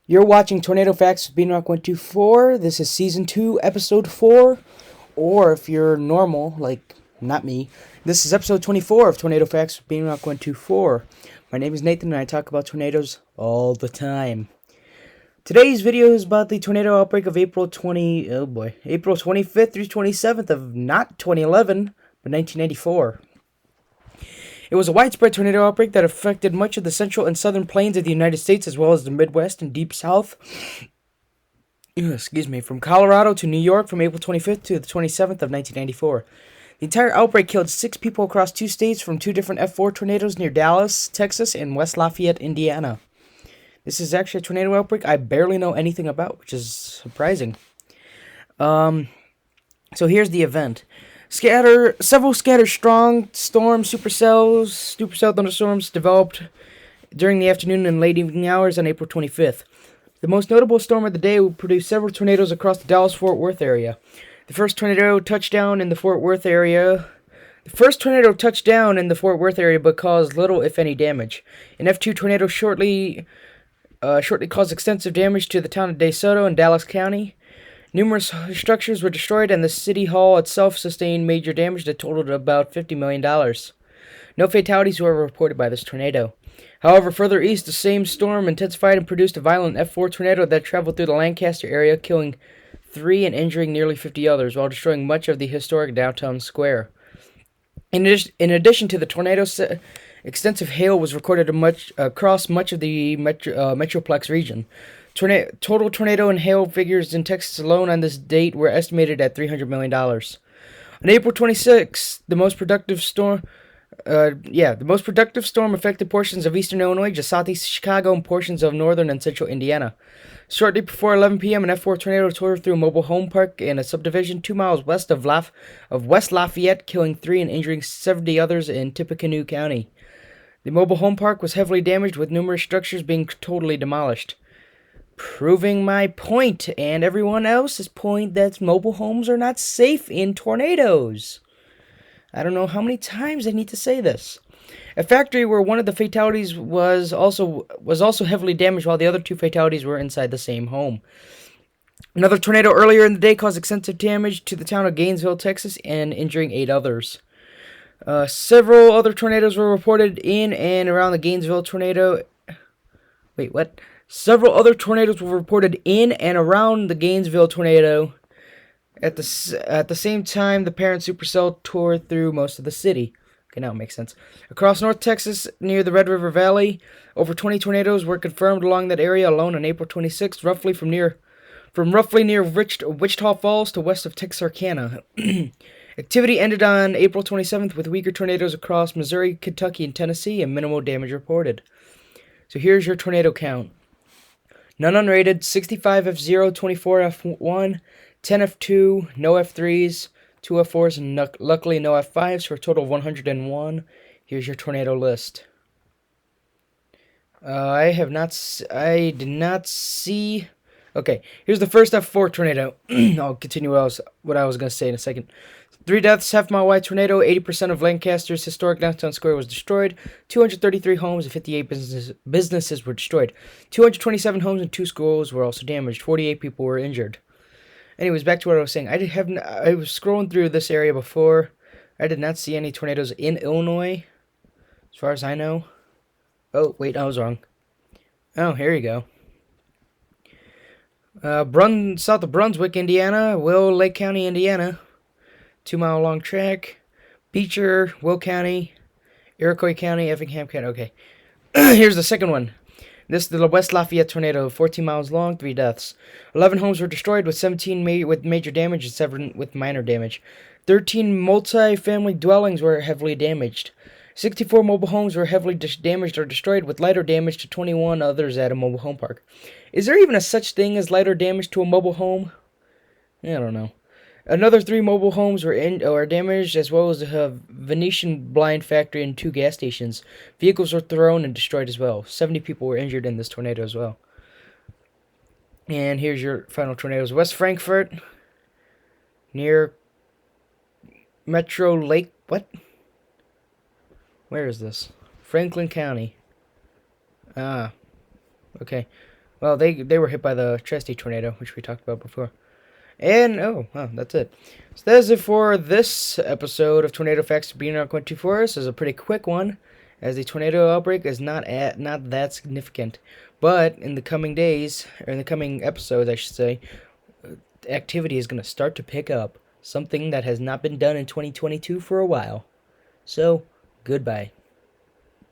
You're watching Tornado Facts with Beanrock124. This is Season 2, Episode 4. Or if you're normal, like not me, this is Episode 24 of Tornado Facts with Beanrock124. My name is Nathan and I talk about tornadoes all the time. Today's video is about the tornado outbreak of April 25th through 27th of not 2011, but 1994. It was a widespread tornado outbreak that affected much of the central and southern plains of the United States, as well as the Midwest and Deep South. From Colorado to New York from April 25th to the 27th of 1994. The entire outbreak killed 6 people across 2 states from 2 different F4 tornadoes near Dallas, Texas, and West Lafayette, Indiana. This is actually a tornado outbreak I barely know anything about, which is surprising. So here's the event. Several scattered strong storms, supercell thunderstorms developed during the afternoon and late evening hours on April 25th. The most notable storm of the day produced several tornadoes across the Dallas-Fort Worth area. The first tornado touched down in the Fort Worth area, but caused little, if any, damage. An F2 tornado shortly caused extensive damage to the town of DeSoto in Dallas County. Numerous structures were destroyed, and the city hall itself sustained major damage that totaled about $50 million. No fatalities were reported by this tornado. However, further east, the same storm intensified and produced a violent F4 tornado that traveled through the Lancaster area, killing 3 and injuring nearly 50 others, while destroying much of the historic downtown square. In addition to the tornado, extensive hail was recorded across much of the Metroplex region. Total tornado and hail figures in Texas alone on this date were estimated at $300 million. On April 26th, the most productive storm affected portions of eastern Illinois, just southeast Chicago, and portions of northern and central Indiana. Shortly before 11 p.m., an F4 tornado tore through a mobile home park in a subdivision 2 miles west of West Lafayette, killing 3 and injuring 70 others in Tippecanoe County. The mobile home park was heavily damaged, with numerous structures being totally demolished. Proving my point and everyone else's point that mobile homes are not safe in tornadoes. I don't know how many times I need to say this. A factory where one of the fatalities was also heavily damaged, while the other 2 fatalities were inside the same home. Another tornado earlier in the day caused extensive damage to the town of Gainesville, Texas, and injuring 8 others. Several other tornadoes were reported in and around the Gainesville tornado. Several other tornadoes were reported in and around the Gainesville tornado. At the same time, the parent supercell tore through most of the city. Okay, now it makes sense. Across North Texas, near the Red River Valley, over 20 tornadoes were confirmed along that area alone on April 26th, roughly near Wichita Falls to west of Texarkana. Activity ended on April 27th with weaker tornadoes across Missouri, Kentucky, and Tennessee, and minimal damage reported. So here's your tornado count. None unrated, 65 F0, 24 F1, 10 F2, no F3s, 2 F4s, and luckily no F5s, for a total of 101. Here's your tornado list. I did not see... Okay, here's the first F4 tornado. I'll continue what I was going to say in a second. 3 deaths, half-mile wide tornado, 80% of Lancaster's historic downtown square was destroyed. 233 homes and 58 businesses were destroyed. 227 homes and 2 schools were also damaged. 48 people were injured. Anyways, back to what I was saying. I was scrolling through this area before. I did not see any tornadoes in Illinois, as far as I know. Oh, wait, I was wrong. Oh, here you go. South of Brunswick, Indiana, Will Lake County, Indiana. 2-mile-long track. Beecher, Will County, Iroquois County, Effingham County. Okay. Here's the second one. This is the West Lafayette tornado, 14 miles long, 3 deaths. 11 homes were destroyed, with 17 with major damage and 7 with minor damage. 13 multi-family dwellings were heavily damaged. 64 mobile homes were heavily damaged or destroyed, with lighter damage to 21 others at a mobile home park. Is there even a such thing as lighter damage to a mobile home? I don't know. Another 3 mobile homes were damaged, as well as a Venetian blind factory and 2 gas stations. Vehicles were thrown and destroyed as well. 70 people were injured in this tornado as well. And here's your final tornadoes. West Frankfort, near Metro Lake. What? Where is this? Franklin County. Okay. Well, they were hit by the Chesty tornado, which we talked about before. And, oh, wow, that's it. So that's it for this episode of Tornado Facts to Beanrock124. This is a pretty quick one, as the tornado outbreak is not that significant. But in the coming days, or in the coming episodes, I should say, activity is going to start to pick up. Something that has not been done in 2022 for a while. So, goodbye.